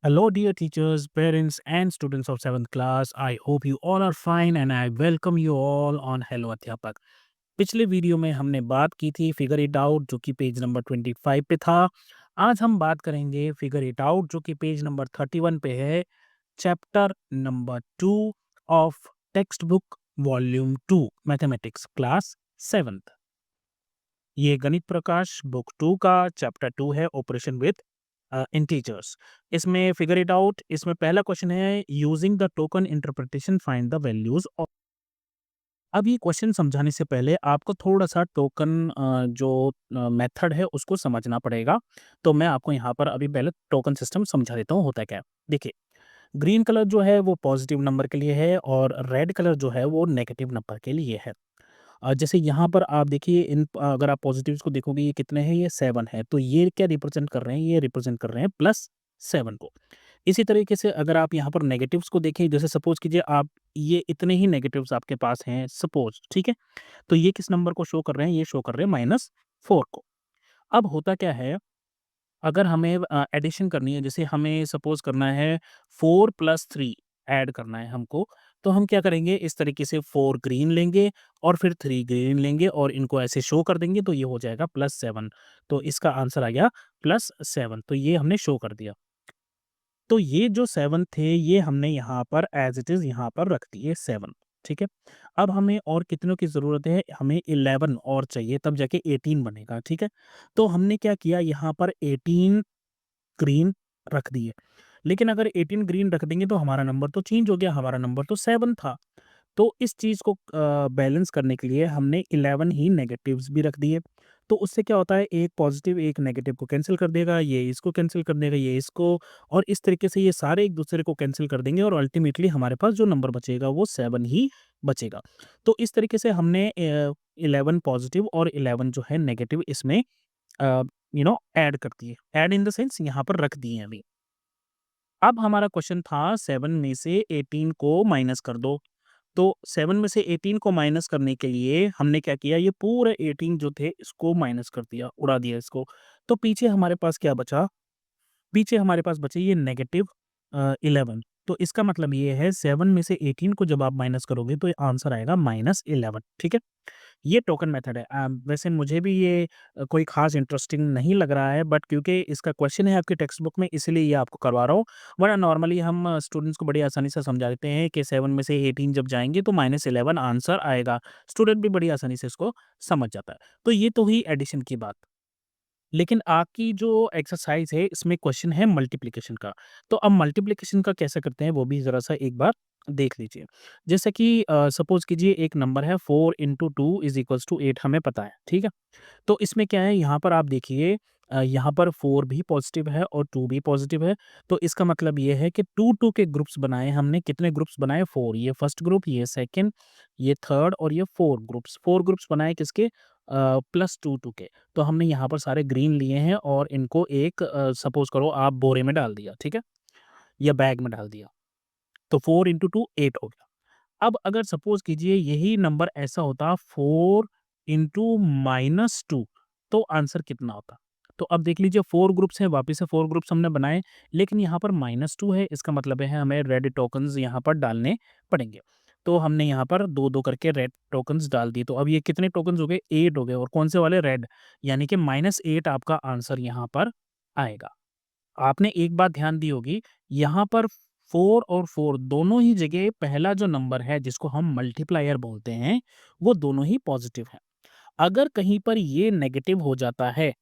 Hello, dear teachers, parents, and students of 7th class. I hope you all are fine and I welcome you all on Hello अध्यापक। पिछले video में हमने बात की थी figure it out जो कि पेज नंबर 25 पे था। आज हम बात करेंगे फिगर इट आउट जो कि पेज नंबर 31 पे है, chapter number 2 of text book volume 2 mathematics class 7th। ये गणित प्रकाश बुक 2 का चैप्टर 2 है ऑपरेशन विद इंटीजर्स। इसमें फिगर इट आउट इसमें पहला क्वेश्चन है using the token interpretation find the values of. अब ये क्वेश्चन समझाने से पहले आपको थोड़ा-सा टोकन जो मेथड है उसको समझना पड़ेगा। तो मैं आपको यहाँ पर अभी पहले टोकन सिस्टम समझा देता हूँ होता क्या है। देखिए, ग्रीन कलर जो है वो पॉजिटिव नंबर के लिए है और रेड कलर जो है वो नेगेटिव नंबर के लिए है। जैसे यहाँ पर आप देखिए अगर आप पॉजिटिव्स को देखोगे ये कितने हैं, ये 7 है। तो ये क्या रिप्रेज़ेंट कर रहे हैं? ये रिप्रेज़ेंट कर रहे हैं +7 को। इसी तरीके से अगर आप यहाँ पर नेगेटिव्स को देखें, जैसे सपोज़ कीजिए आप ये इतने ही नेगेटिव्स आपके पास हैं सपोज़, ठीक है? तो ये किस नंबर को शो कर रहे हैं? ये शो कर रहे हैं -4 को। अब होता क्या है, अगर हमें एडिशन करनी है, जैसे हमें सपोज़ करना है 4 + 3 ऐड करना है हमको, तो हम क्या करेंगे इस तरीके से 4 ग्रीन लेंगे और फिर 3 ग्रीन लेंगे और इनको ऐसे शो कर देंगे तो ये हो जाएगा +7। तो इसका आंसर आ गया +7 तो ये हमने शो कर दिया। तो ये जो 7 थे ये हमने यहाँ पर एज़ इट इज़ यहाँ पर रख दिए 7, ठीक है? अब हमें और कितनों की ज़रूरत है? हमें 11 और चाहिए तब जाके 18 बनेगा, ठीक है? तो हमने क्या किया यहाँ पर 18 ग्रीन रख दिए। लेकिन अगर 18 ग्रीन रख देंगे तो हमारा नंबर तो चेंज हो गया, हमारा नंबर तो 7 था। तो इस चीज़ को बैलेंस करने के लिए हमने 11 ही नेगेटिव्स भी रख दिए। तो उससे क्या होता है एक पॉज़िटिव एक नेगेटिव को कैंसल कर देगा, ये इसको कैंसल कर देगा, ये इसको और इस तरीके से ये सारे एक-दूसरे को कैंसल कर देंगे और अल्टीमेटली हमारे पास जो नंबर बचेगा वो 7 ही बचेगा। तो इस तरीके से हमने 11 पॉज़िटिव और 11 जो है नेगेटिव इसमें अ, ऐड कर दिए। ऐड इन द सेंस यहाँ पर रख दिए हैं अभी। अब हमारा क्वेश्चन था 7 में से 18 को माइनस कर दो। तो 7 में से 18 को माइनस करने के लिए हमने क्या किया ये पूरे 18 जो थे इसको माइनस कर दिया, उड़ा दिया इसको। तो पीछे हमारे पास क्या बचा? पीछे हमारे पास बचे ये नेगेटिव 11 तो इसका मतलब ये है 7 में से 18 को जब आप माइनस करोगे तो आंसर आएगा -11 ठीक है? ये टोकन मेथड है। वैसे मुझे भी ये कोई ख़ास इंटरेस्टिंग नहीं लग रहा है बट क्योंकि इसका क्वेश्चन है आपकी टेक्स्ट बुक में इसलिए ये आपको करवा रहा हूँ। वरना नॉर्मली हम स्टूडेंट्स को बड़ी आसानी से समझा देते हैं कि 7 में से 18 जब जाएँगे तो -11 आंसर आएगा। स्टूडेंट भी बड़ी आसानी से इसको समझ जाता है। तो ये तो हुई एडिशन की बात। लेकिन आपकी जो एक्सरसाइज़ है इसमें क्वेश्चन है मल्टीप्लिकेशन का। तो अब मल्टीप्लिकेशन का कैसे करते हैं वो भी ज़रा-सा एक बार देख लीजिए। जैसे कि सपोज़ कीजिए एक नंबर है 4 इंटू 2 इज़ इक्वल्स टू 8 हमें पता है, ठीक है? तो इसमें क्या है यहाँ पर आप देखिए यहाँ पर 4 भी पॉज़िटिव है और 2 भी पॉज़िटिव है। तो इसका मतलब ये है कि 2-2 के ग्रुप्स बनाए हमने कितने ग्रुप्स बनाए 4 ये फर्स्ट ग्रुप, ये सेकंड, ये थर्ड और ये 4 ग्रुप्स। 4 ग्रुप्स बनाए किसके प्लस 2-2 के। तो हमने यहाँ पर सारे ग्रीन लिए हैं और इनको एक सपोज़ करो आप बोरे में डाल दिया, ठीक है? या बैग में डाल दिया। तो 4 इंटू 2 8 हो गया। अब अगर सपोज़ कीजिए यही नंबर ऐसा होता 4 इंटू -2 तो आंसर कितना होता? तो अब देख लीजिए 4 ग्रुप्स हैं, वापिस से 4 ग्रुप्स हमने बनाए, लेकिन यहाँ पर -2 है, इसका मतलब है हमें रेड टोकन्स यहाँ पर डालने पड़ेंगे। तो हमने यहाँ पर 2-2 करके रेड टोकन्स डाल दिए, तो अब ये कितने टोकन्स हो गए? 8 हो गए और कौन से वाले? रेड, यानी कि -8 आपका आंसर यहाँ पर आएगा। आपने एक बात ध्यान दी होगी, यहाँ पर 4 और 4 दोनों ही जगह पहला जो नंबर है जिसको हम मल्टीप्लायर बोलते हैं, वो दोनों ही पॉज़िटिव हैं। अगर कहीं पर ये नेगेटिव हो जाता है,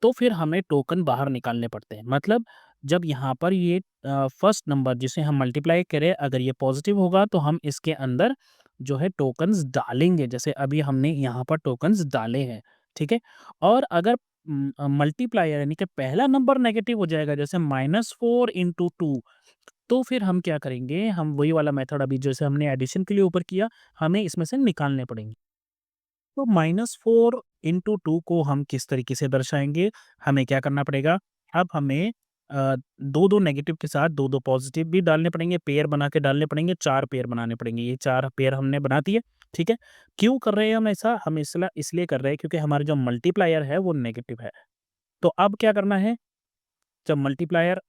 तो फिर हमें टोकन बाहर निकालने पड़ते हैं। मतलब जब यहाँ पर ये फर्स्ट नंबर जिसे हम मल्टीप्लाई करें अगर ये पॉज़िटिव होगा तो हम इसके अंदर जो है टोकन्स डालेंगे। जैसे अभी हमने यहाँ पर टोकन्स डाले हैं, ठीक है? और अगर मल्टीप्लायर यानी कि पहला नंबर नेगेटिव हो जाएगा जैसे -4 इंटू 2 तो फिर हम क्या करेंगे, हम वही वाला मेथड अभी जैसे हमने एडिशन के लिए ऊपर किया, हमें इसमें से निकालने पड़ेंगे। तो -4 इंटू 2 को हम किस तरीके से दर्शाएँगे? हमें क्या करना पड़ेगा? अब हमें 2-2 नेगेटिव के साथ 2-2 पॉज़िटिव भी डालने पड़ेंगे, पेयर बना के डालने पड़ेंगे, 4 पेयर बनाने पड़ेंगे। ये 4 पेयर हमने बना दिए, ठीक है? क्यों कर रहे हैं हम ऐसा? हम इसलिए कर रहे हैं क्योंकि हमारा जो मल्टीप्लायर है वो नेगेटिव है। तो अब क्या करना है? जब मल्टीप्लायर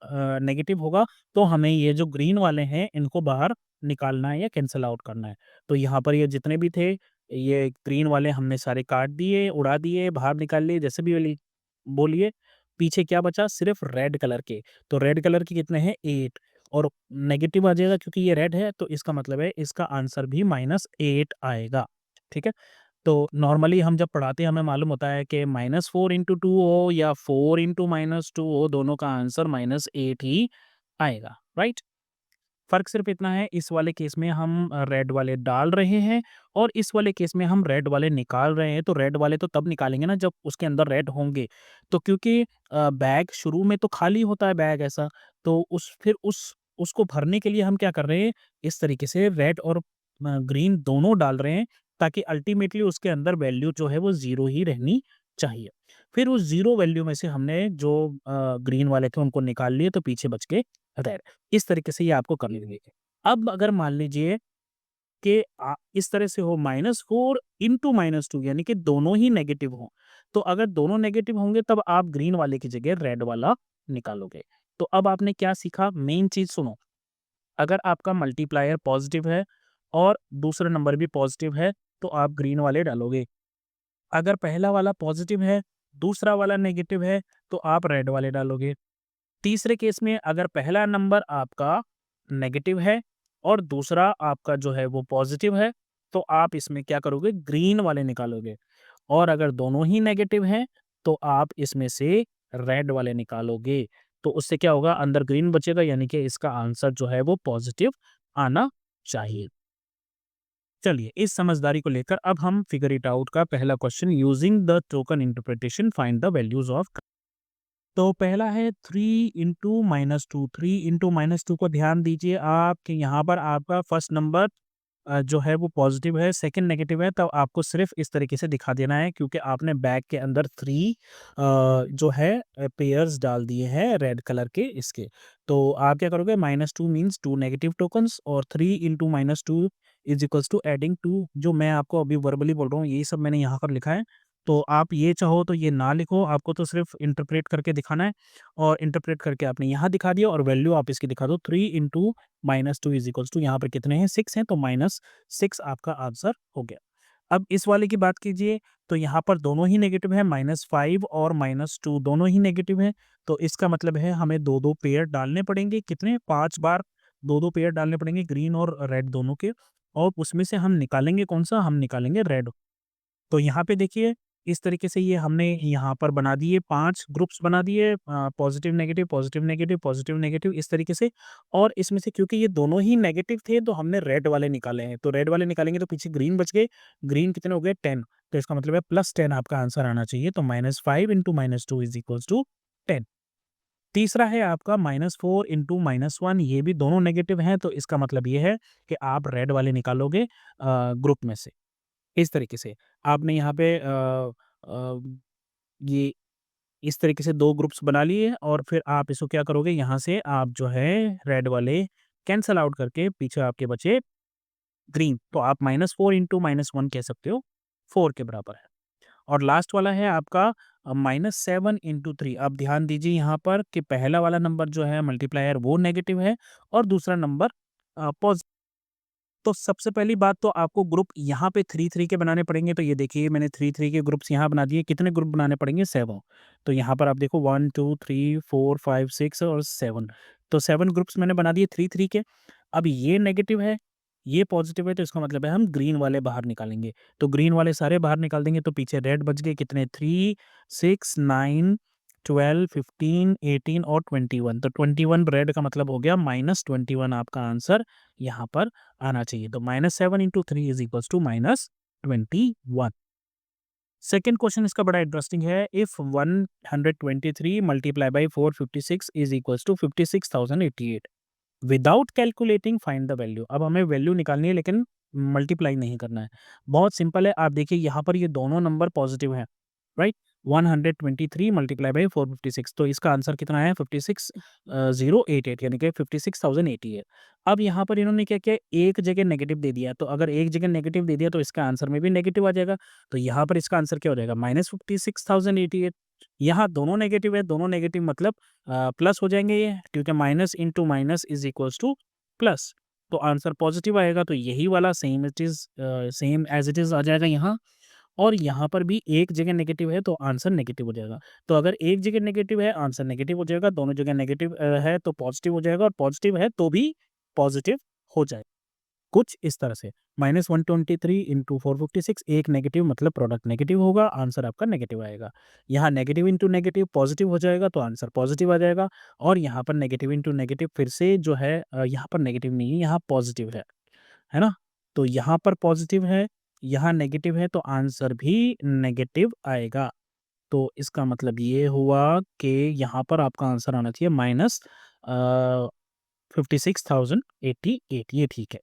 नेगेटिव होगा तो हमें ये जो ग्रीन वाले हैं इनको बाहर निकालना है या कैंसल आउट करना है। तो यहाँ पर ये जितने भी थे, ये ग्रीन वाले हमने सारे काट दिए, उड़ा दिए, बाहर निकाल लिए, जैसे भी बोलिए। पीछे क्या बचा? सिर्फ रेड कलर के। तो रेड कलर के कितने हैं? 8, और नेगेटिव आ जाएगा क्योंकि ये रेड है, तो इसका मतलब है इसका आंसर भी -8 आएगा। ठीक है? तो नॉर्मली हम जब पढ़ाते हैं हमें मालूम होता है कि -4 इंटू 2 हो या 4 इंटू -2 हो, दोनों का आंसर -8 ही आएगा, राइट? फ़र्क सिर्फ इतना है, इस वाले केस में हम रेड वाले डाल रहे हैं और इस वाले केस में हम रेड वाले निकाल रहे हैं। तो रेड वाले तो तब निकालेंगे ना जब उसके अंदर रेड होंगे। तो क्योंकि बैग शुरू में तो खाली होता है बैग ऐसा, तो फिर उसको भरने के लिए हम क्या कर रहे हैं, इस तरीके से रेड और ग्रीन दोनों डाल रहे हैं, ताकि अल्टीमेटली उसके अंदर वैल्यू जो है वो 0 ही रहनी चाहिए। फिर उस 0 वैल्यू में से हमने जो ग्रीन वाले थे उनको निकाल लिए, तो पीछे बच के रेड। इस तरीके से ये आपको कर लेंगे। अब अगर मान लीजिए कि इस तरह से हो -4 इंटू -2, यानी कि दोनों ही नेगेटिव हों। तो अगर दोनों नेगेटिव होंगे तब आप ग्रीन वाले की जगह रेड वाला निकालोगे। तो अब आपने क्या सीखा? मेन चीज़ सुनो, अगर आपका मल्टीप्लायर पॉजिटिव है और दूसरा नंबर भी पॉजिटिव है, तो आप ग्रीन वाले डालोगे। अगर पहला वाला पॉजिटिव है, दूसरा वाला नेगेटिव है, तो आप रेड वाले डालोगे। तीसरे केस में अगर पहला नंबर आपका नेगेटिव है और दूसरा आपका जो है वो पॉजिटिव है, तो आप इसमें क्या करोगे? ग्रीन वाले निकालोगे। और अगर दोनों ही नेगेटिव हैं, तो आप इसमें से रेड वाले निकालोगे। तो उससे क्या होगा? अंदर ग्रीन बचेगा, यानी कि इसका आंसर जो है वो पॉजिटिव आना चाहिए। चलिए, इस समझदारी को लेकर अब हम फिगर इट आउट का पहला question, using the token interpretation find the values of. तो पहला है 3 इंटू -2। 3 इंटू -2 को ध्यान दीजिए आप कि यहाँ पर आपका फर्स्ट नंबर जो है वो पॉजिटिव है, सेकंड नेगेटिव है, तब आपको सिर्फ इस तरीके से दिखा देना है, क्योंकि आपने बैग के अंदर 3 जो है पेयर्स डाल दिए हैं रेड कलर के इसके। तो आप क्या करोगे? -2 मीन्स 2 नेगेटिव टोकन्स और 3 into -2 is equals to adding 2। जो मैं आपको अभी वर्बली बोल रहा हूँ यही सब मैंने यहाँ पर लिखा है। तो आप ये चाहो तो ये ना लिखो, आपको तो सिर्फ इंटरप्रेट करके दिखाना है, और इंटरप्रेट करके आपने यहाँ दिखा दिया और वैल्यू आप इसकी दिखा दो। 3 इंटू -2 इज इक्वल्स टू, यहाँ पर कितने हैं? 6 हैं, तो -6 आपका आंसर हो गया। अब इस वाले की बात कीजिए, तो यहाँ पर दोनों ही नेगेटिव है, -5 और -2 दोनों ही नेगेटिव है। तो इसका मतलब है हमें 2-2 पेयर डालने पड़ेंगे। कितने? 5 बार 2-2 पेयर डालने पड़ेंगे, ग्रीन और रेड दोनों के, और उसमें से हम निकालेंगे कौन-सा? हम निकालेंगे रेड। तो यहाँ पे देखिए, इस तरीके से ये हमने यहाँ पर बना दिए, 5 ग्रुप्स बना दिए, positive, negative, positive, negative, positive, negative, इस तरीके से। और इसमें से क्योंकि ये दोनों ही नेगेटिव थे, तो हमने रेड वाले निकाले हैं। तो रेड वाले निकालेंगे तो पीछे ग्रीन बच गए। ग्रीन कितने हो गए? 10। तो इसका मतलब है +10 आपका आंसर आना चाहिए। तो -5 इंटू -2 इज इक्वल्स टू 10। तीसरा है आपका -4 इंटू -1, ये भी दोनों नेगेटिव हैं, तो इसका मतलब ये है कि आप रेड वाले निकालोगे ग्रुप में से। इस तरीके से आपने यहाँ पे अ, ये इस तरीके से 2 ग्रुप्स बना लिए, और फिर आप इसको क्या करोगे? यहाँ से आप जो है रेड वाले कैंसल आउट करके पीछे आपके बचे ग्रीन। तो आप -4 इंटू -1 कह सकते हो, 4 के बराबर है। और लास्ट वाला है आपका -7 इंटू 3। अब ध्यान दीजिए यहाँ पर कि पहला वाला नंबर जो है मल्टीप्लायर वो नेगेटिव है और दूसरा नंबर पॉजिटिव। तो सबसे पहली बात तो आपको ग्रुप यहाँ पे 3-3 के बनाने पड़ेंगे। तो ये देखिए मैंने 3-3 के ग्रुप्स यहाँ बना दिए। कितने ग्रुप बनाने पड़ेंगे? 7। तो यहाँ पर आप देखो 1, 2, 3, 4, 5, 6 और 7। तो 7 ग्रुप्स मैंने बना दिए 3-3 के। अब ये नेगेटिव है, ये पॉजिटिव है, तो इसका मतलब है हम ग्रीन वाले बाहर निकालेंगे। तो ग्रीन वाले सारे बाहर निकाल देंगे, तो पीछे रेड बच गए कितने? 3, 6, 9, 12, 15, 18 और 21। तो 21 रेड का मतलब हो गया -21 आपका आंसर यहाँ पर आना चाहिए। तो -7 into 3 is equals to -21। Second question इसका बड़ा इंटरेस्टिंग है। If 123 multiply by 456 is equals to 56,088, without calculating find the value. अब हमें वैल्यू निकालनी है लेकिन मल्टीप्लाई नहीं करना है। बहुत सिंपल है, आप देखिए यहाँ पर ये दोनों नंबर पॉजिटिव हैं, राइट? 123 मल्टीप्लाई बाई 456, तो इसका आंसर कितना है? 56,088, यानी कि 56,080 है। अब यहाँ पर इन्होंने क्या किया? एक जगह नेगेटिव दे दिया, तो अगर एक जगह नेगेटिव दे दिया तो इसका आंसर में भी नेगेटिव आ जाएगा। तो यहाँ पर इसका आंसर क्या हो जाएगा? -56,088। यहाँ दोनों नेगेटिव है, दोनों नेगेटिव मतलब प्लस हो जाएँगे ये, क्योंकि minus into minus is equals two plus. तो आंसर पॉजिटिव आएगा, तो यही वाला सेम एज़ इट इज़ आ जाएगा यहाँ। और यहाँ पर भी एक जगह नेगेटिव है तो आंसर नेगेटिव हो जाएगा। तो अगर एक जगह नेगेटिव है आंसर नेगेटिव हो जाएगा, दोनों जगह नेगेटिव है तो पॉजिटिव हो जाएगा, और पॉजिटिव है तो भी पॉजिटिव हो जाएगा। कुछ इस तरह से -123 इंटू 456 एक नेगेटिव मतलब प्रोडक्ट नेगेटिव होगा, आंसर आपका नेगेटिव आएगा। यहाँ नेगेटिव इंटू नेगेटिव पॉजिटिव हो जाएगा तो आंसर पॉजिटिव आ जाएगा, और यहाँ पर नेगेटिव इंटू नेगेटिव फिर से जो है यहाँ पर नेगेटिव नहीं है, यहाँ पॉजिटिव है ना? तो यहाँ पर पॉजिटिव है, यहाँ नेगेटिव है तो आंसर भी नेगेटिव आएगा। तो इसका मतलब ये हुआ कि यहाँ पर आपका आंसर आना चाहिए माइनस 56,088, ये ठीक है।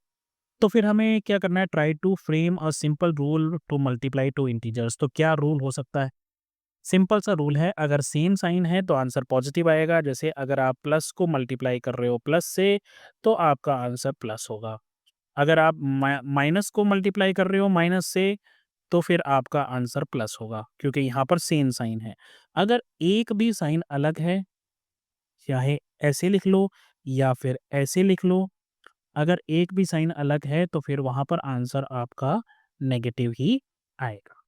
तो फिर हमें क्या करना है, try to frame a simple rule to multiply two integers. तो क्या रूल हो सकता है? सिंपल सा रूल है, अगर सेम साइन है तो आंसर पॉजिटिव आएगा। जैसे अगर आप प्लस को मल्टीप्लाई कर रहे हो प्लस से तो आपका आंसर प्लस होगा। अगर आप माइनस को मल्टीप्लाई कर रहे हो माइनस से तो फिर आपका आंसर प्लस होगा, क्योंकि यहाँ पर सेम साइन है। अगर एक भी साइन अलग है, चाहे ऐसे लिख लो या फिर ऐसे लिख लो, अगर एक भी साइन अलग है तो फिर वहाँ पर आंसर आपका नेगेटिव ही आएगा।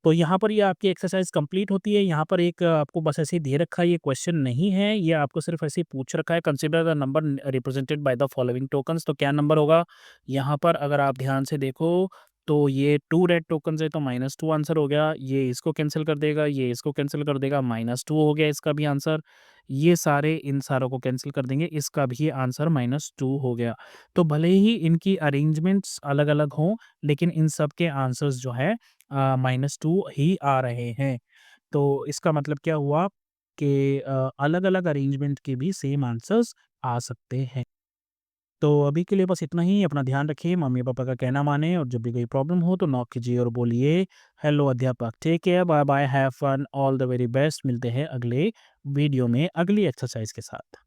तो यहाँ पर ये आपकी एक्सरसाइज कंप्लीट होती है। यहाँ पर एक आपको बस ऐसे ही दे रखा है, ये क्वेश्चन नहीं है, ये आपको सिर्फ ऐसे ही पूछ रखा है, consider the number represented by the following tokens. तो क्या नंबर होगा? यहाँ पर अगर आप ध्यान से देखो तो ये 2 रेड टोकन्स है तो -2 आंसर हो गया। ये इसको कैंसिल कर देगा, ये इसको कैंसिल कर देगा, -2 हो गया इसका भी आंसर। ये सारे इन सारों को कैंसिल कर देंगे, इसका भी आंसर -2 हो गया। तो भले ही इनकी अरेंजमेंट्स अलग-अलग हों, लेकिन इन सब के आंसर्स जो है -2 ही आ रहे हैं। तो इसका मतलब क्या हुआ कि अलग-अलग अरेंजमेंट के भी सेम आंसर्स आ सकते हैं। तो अभी के लिए बस इतना ही, अपना ध्यान रखिए, मम्मी-पापा का कहना मानें, और जब भी कोई प्रॉब्लम हो तो नॉक कीजिए और बोलिए, हेलो अध्यापक, take care, bye bye, have fun, all the very best. मिलते हैं अगले वीडियो में अगली एक्सरसाइज के साथ।